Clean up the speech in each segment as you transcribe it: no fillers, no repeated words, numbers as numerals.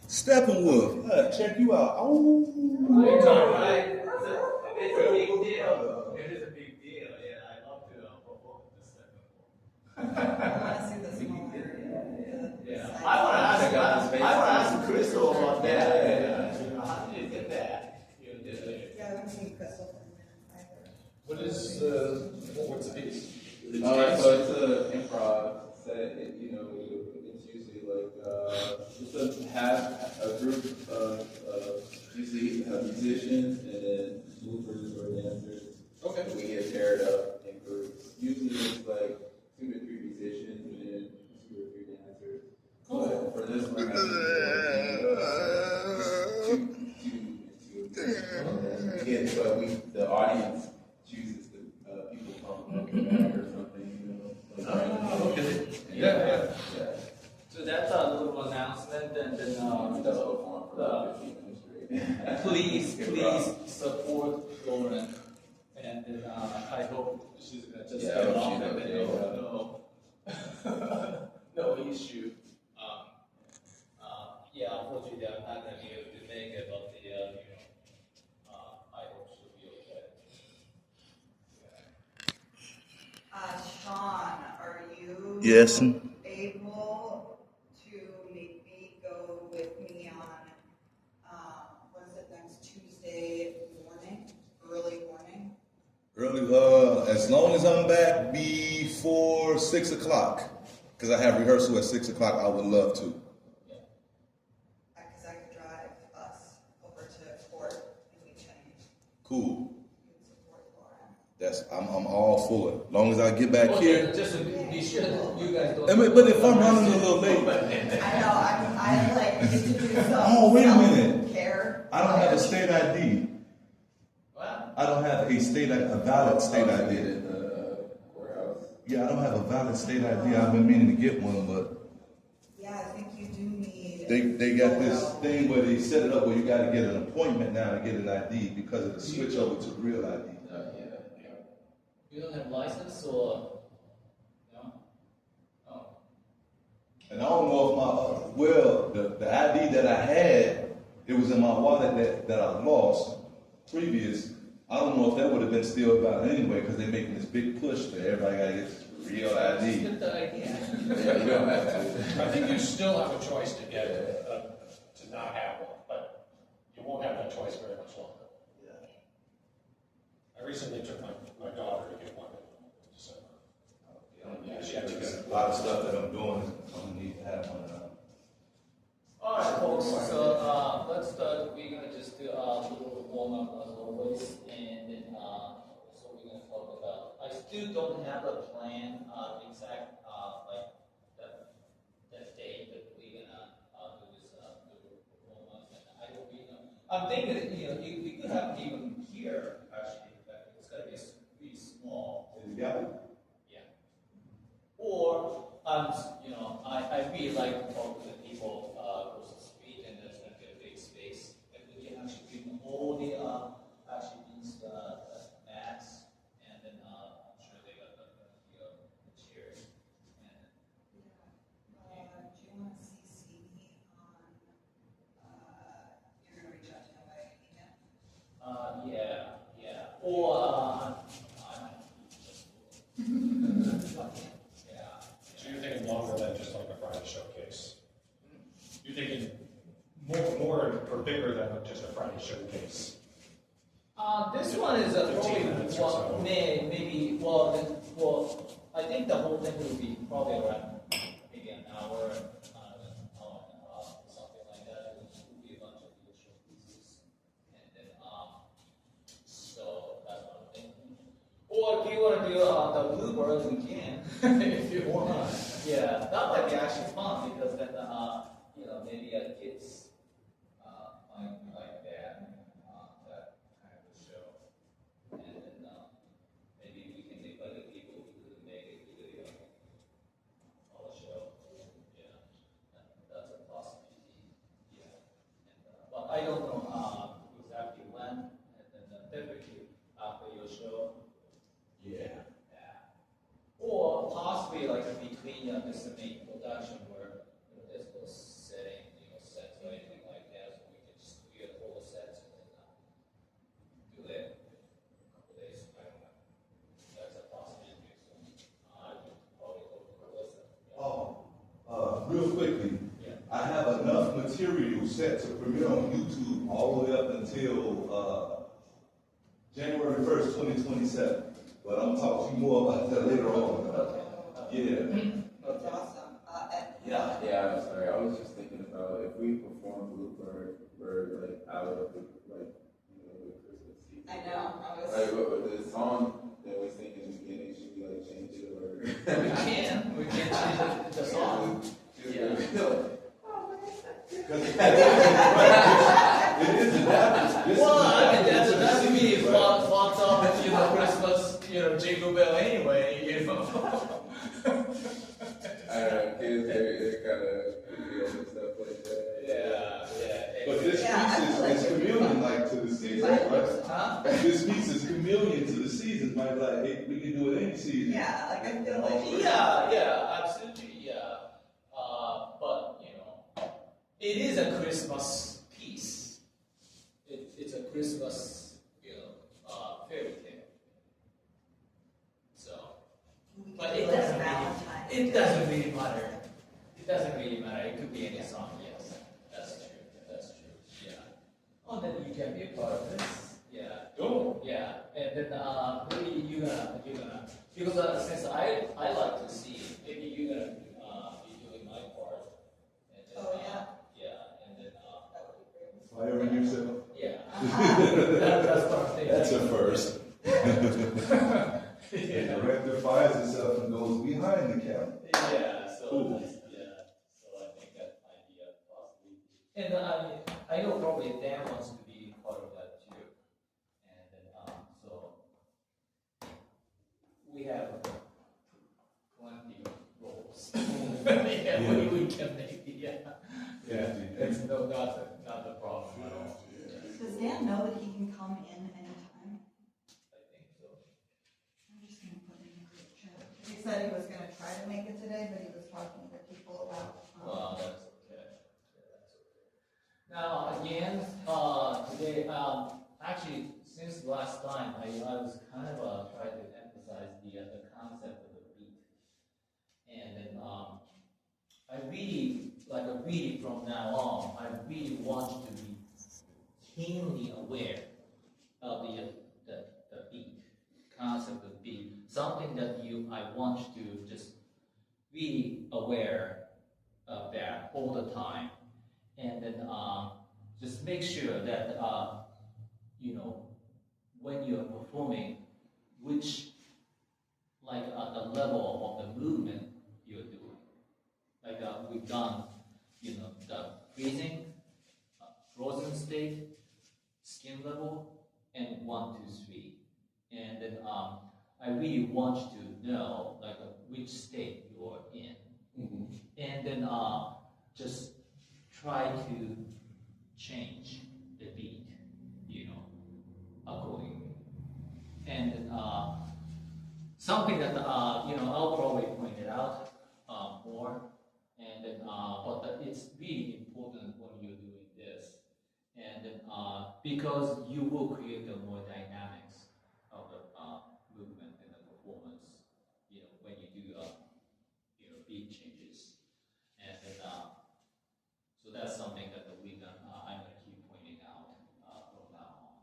Steppenwolf, check you out. Oh, Right. It's a big deal. It is a big deal. Yeah, I love to perform the second one. I want to see the small area. Yeah. I want to ask Crystal about that. How did you get that? Yeah, I haven't seen Crystal for a minute either. What is what's the piece? So it's an improv set. It's usually like just to have a group of usually musicians and then movers or dancers. Okay. We get paired up in groups. Usually it's like 2 to 3 musicians and then 2 or 3 dancers. But for this one, two. Again, but the audience chooses the people from back or something, Okay. Yeah. So that's a little announcement, and then That's what form for that 15 minutes straight. please support Lauren, and then I hope she's gonna just Yeah, get along she's with okay, it. No issue. Yeah, unfortunately, I'm not gonna be able to make it, but I hope she'll be okay. Sean, are you yes. able to make me go with me on, what is it, next Tuesday morning, early morning? Early, as long as I'm back before 6 o'clock, because I have rehearsal at 6 o'clock, I would love to. Because I could drive us over to court and we change. Cool. You can support Lauren. I'm all for it. As long as I get back here. Just to be sure that you guys don't. I mean, but if I'm running a little late, I know, I like get to do some. Oh, wait a minute. Care. I don't have a state ID. What? I don't have a valid state ID. In the courthouse. Yeah, I don't have a valid state ID. I've been meaning to get one, but Yeah, I think you do need. they got this thing where they set it up where you got to get an appointment now to get an ID because of the switch over to real ID. You don't have license or no? Oh. And I don't know if the ID that I had, it was in my wallet that I lost previous. I don't know if that would have been still valid anyway because they're making this big push that everybody got to get this real ID. Good idea. Yeah, you don't have to. I think you still have a choice to get to not have one, but you won't have that choice very much longer. I recently took my daughter to get one in December. Yeah, she had to get A lot of stuff that I'm doing, I'm gonna need to have one. All right, folks. So let's start. We're gonna just do a little warm up as always, and then so we're gonna talk about. I still don't have a plan, exact like that date that we're gonna do this little warm up. And I don't really know. I'm thinking that, we could have even here actually. But it's gonna be really small. Yeah. Yeah. Or I really like to talk to the people across the street, and there's going to be a big space. And we can actually bring all the these mats, and then I'm sure they got the chairs. And Do you want to CC me on, you're going to reach out to him by email? yeah. Or yeah. So you're thinking longer than just like a Friday showcase? You're thinking more or bigger than just a Friday showcase? This one is 15 probably minutes or so. maybe I think the whole thing will be probably around maybe an hour, an hour and a half, something like that. It will be a bunch of little pieces, and then so that's what I'm thinking. Or if you want to do the bluebirds, we can. If you want, yeah, that might be actually fun because then maybe kids might like that kind of a show, and then maybe we can make other people who couldn't make it to the whole show. Yeah, that's a possibility. Yeah, but I don't know exactly when, and then typically after your show. Yeah. Or possibly like between this main production where I have enough material set to premiere on YouTube all the way up until January 1st, 2027. But I'm gonna talk to you more about that later on. Yeah. That's awesome. Yeah. Yeah, I'm sorry, I was just thinking about if we perform Bluebird, we're like out of the, like, the Christmas season. I know, I was. Like, the song that we sing in the beginning, should we like change it or? We can change the song. Yeah. Because it is adapted. This Well, is I mean, adapted that's to the me, season, right? fucked up, Christmas, Jingle Bell anyway, I don't know, kids, they're kind of, and stuff like that. Yeah. But this piece is chameleon like to the season, right? Huh? This piece is chameleon to the seasons, right? Like, hey, we can do it any season. Yeah, like I feel like. Yeah, absolutely, yeah. But, it is a Christmas piece. It's a Christmas, fairy tale. So, but it doesn't really, matter. It doesn't really matter. It could be any song, yes. That's true, yeah. Oh, then you can be a part of this, yeah. Cool. Yeah, and then maybe you're gonna because since I like to see, maybe you're gonna be doing my part. And then, Oh, yeah. And then That would be great. Firing yourself. yeah, that's what I'm thinking. That's a first. The Yeah, director fires himself and goes behind the camera. yeah. So Cool. So I think that might be a possibility. And I know probably Dan wants to be part of that too. And then so we have plenty of roles. Yeah, we can make it. Yeah. It's not the problem at all. Does Dan know that he can come in anytime? I think so. I'm just gonna put in a group chat. He said he was gonna try to make it today, but he was talking to people about. Well, that's okay. Yeah, that's okay. Now, again, today, actually, since last time, I was kind of trying to emphasize the concept of the beat. And then, really from now on, I really want you to be keenly aware of the beat, concept of beat, something that I want you to just really aware of that all the time, and then just make sure that when you're performing, which the level of the movement you're doing. Like we've done, the freezing, frozen state, skin level, and 1, 2, 3, and then I really want you to know which state you are in. And then just try to change the beat, accordingly. And then something that I'll probably point it out more. And then but it's really important when you're doing this. And then because you will create the more dynamics of the movement and the performance, when you do beat changes. And then, so that's something that I'm going to keep pointing out from now on.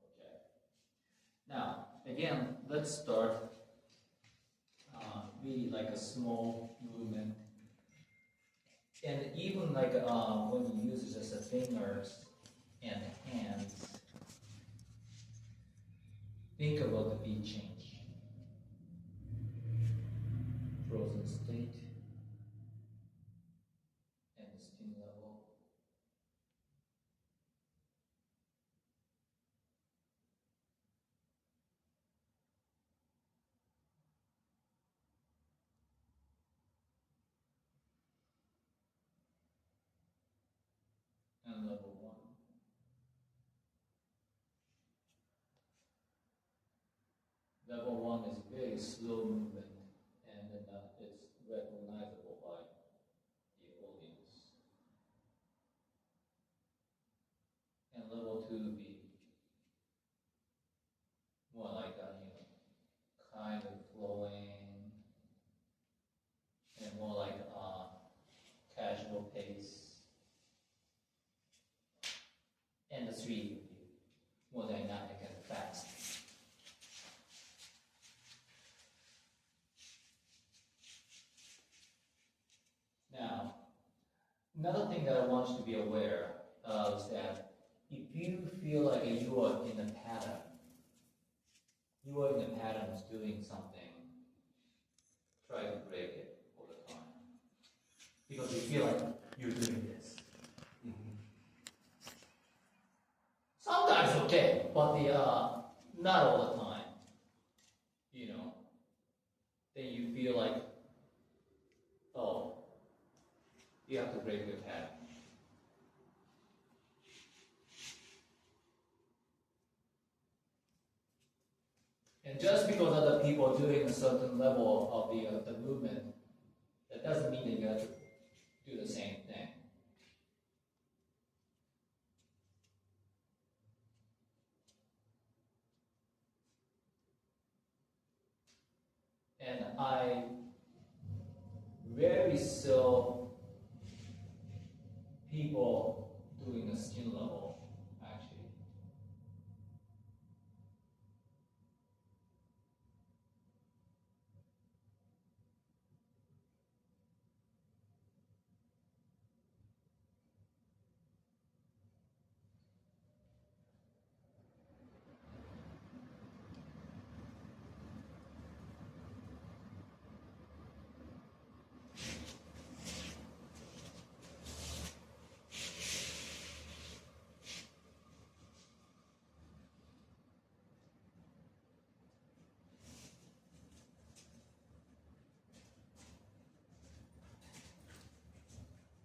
Okay. Now, again, let's start really like a small movement. And even when you use just the fingers and hands, think about the beat change. Frozen state and the spin level. And level 1. Level 1 is very slow movement, and then it's recognizable by the audience. And level 2 would be more like kind of flowing, and more like casual pace. agree with you. More dynamic and fast. Now, another thing that I want you to be aware of is that if you feel like you are in a pattern, you are in a pattern of doing something, try to break it all the time. Because you feel like you're doing this. Sometimes okay, but not all the time. You know, then you feel like, oh, you have to break your pattern. And just because other people are doing a certain level of the movement, that doesn't mean that you have to do the same thing. And I rarely saw people doing a skin level, actually.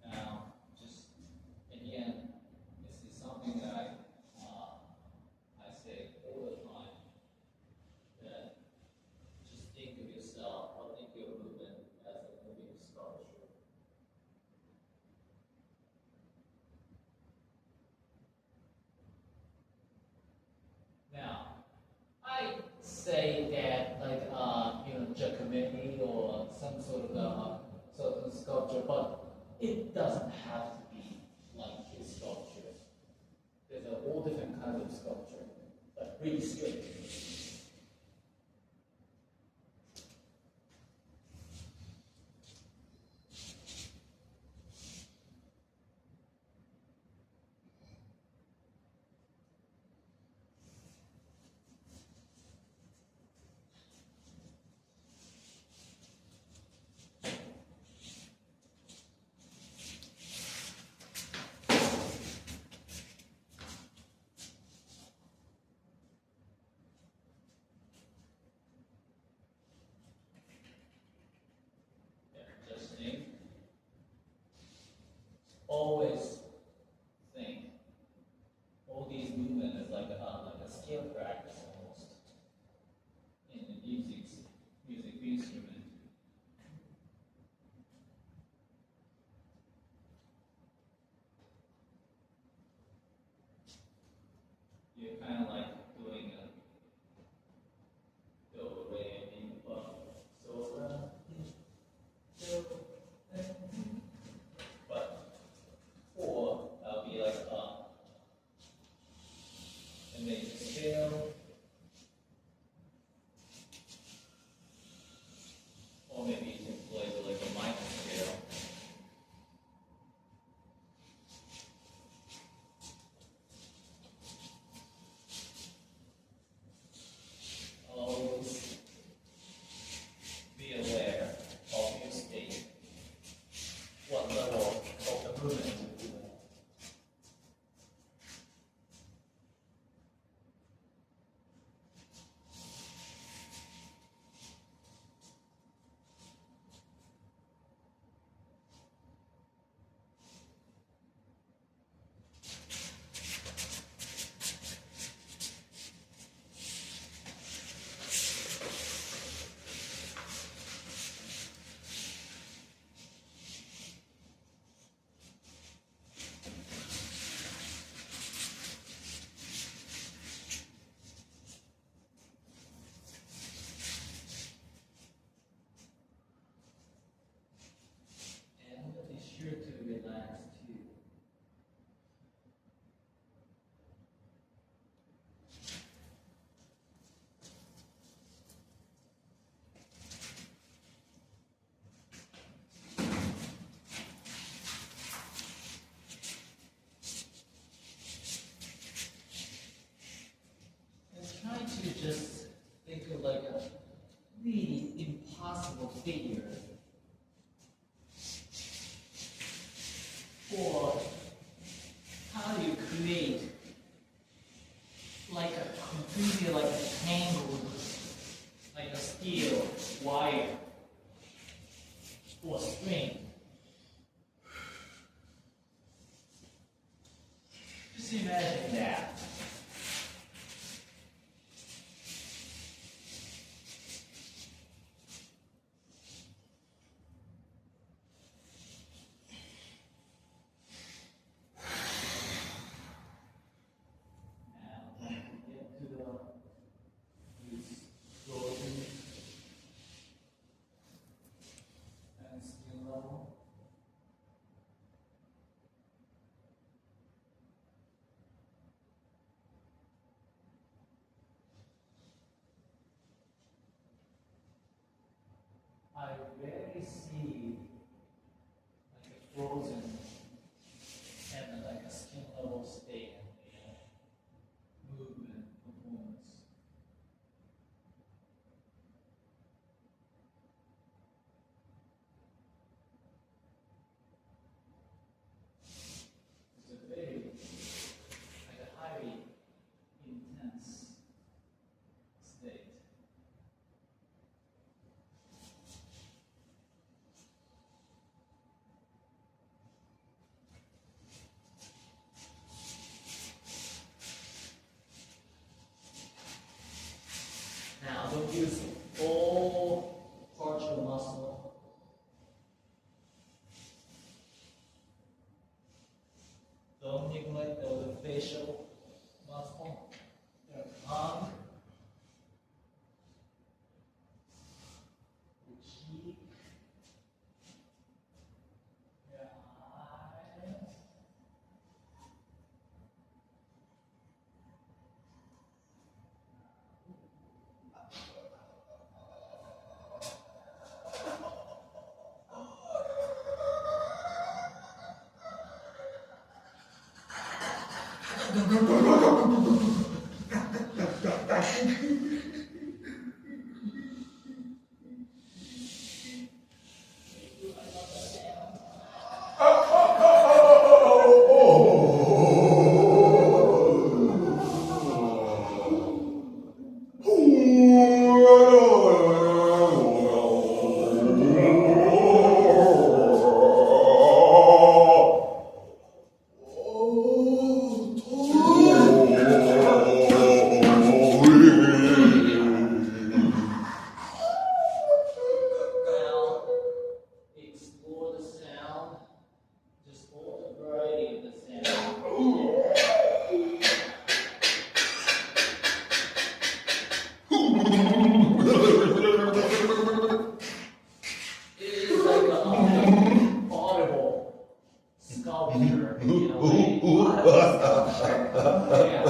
Now, just again, this is something that I say all the time, that just think of yourself or think of your movement as a moving sculpture. Now, I say that like Giacometti or some sort of certain sculpture, but it doesn't have to be like his sculpture. There's a whole different kind of sculpture, like really straight. Just think. Always think. All these movements is like a skill practice almost in the music instrument. You're kind of like doing a do, re, mi, fa, sol, la, do, re, mi. But or that'll be like a major scale, or maybe you can play with like a minor scale. Always be aware of your state, what level of the movement you're doing. or how do you create like a completely like a tangled, like a steel wire or string? Just imagine that. I rarely see like a frozen and like a skin level state movement performance. It's a very like a highly intense state. Now, don't use all parts of the muscle. Don't neglect the facial muscle, your tongue, your cheek, your eyes. Now, explore the sound, just all the variety of the sound. It is like a audible sculpture, in a way. Audible sculpture. Yeah.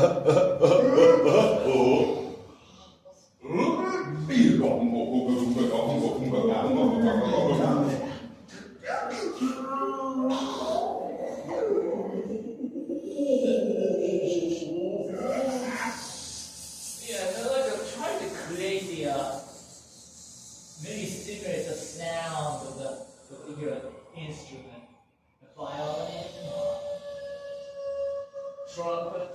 Yeah, they're like trying to create the maybe simulate the sound of the particular instrument. The violin, trumpet.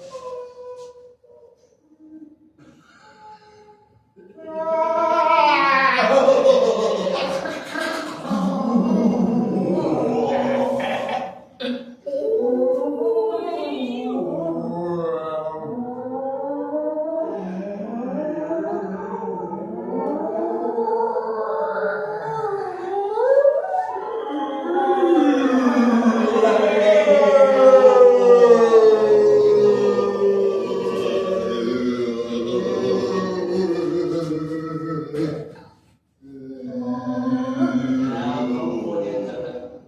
Now don't forget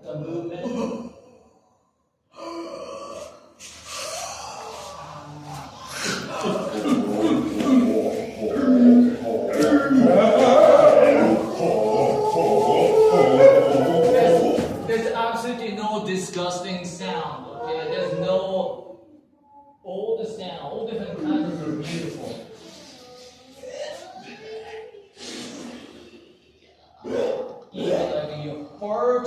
the movement. There's absolutely no disgusting sound, okay? There's no, all the sound, all different kinds are beautiful. Even like your fart,